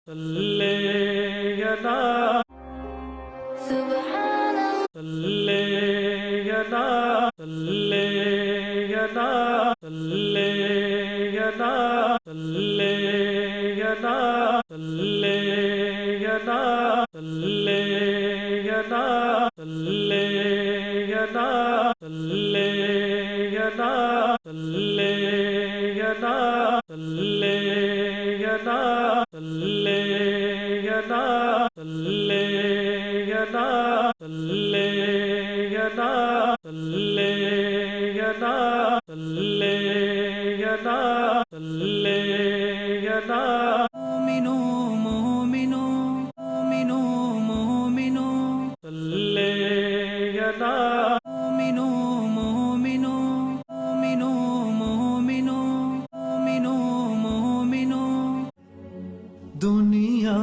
صلی علی سبحان صلی علی صلی علی صلی علی صلی علی صلی علی صلی علی صلی علی صلی علی صلی علی صلی علی صلی علی صلی علی صلی علی صلی علی صلی علی صلی علی مومنو مومنو مومنو مومنو صلی علی مومنو مومنو مومنو مومنو مومنو مومنو دنیا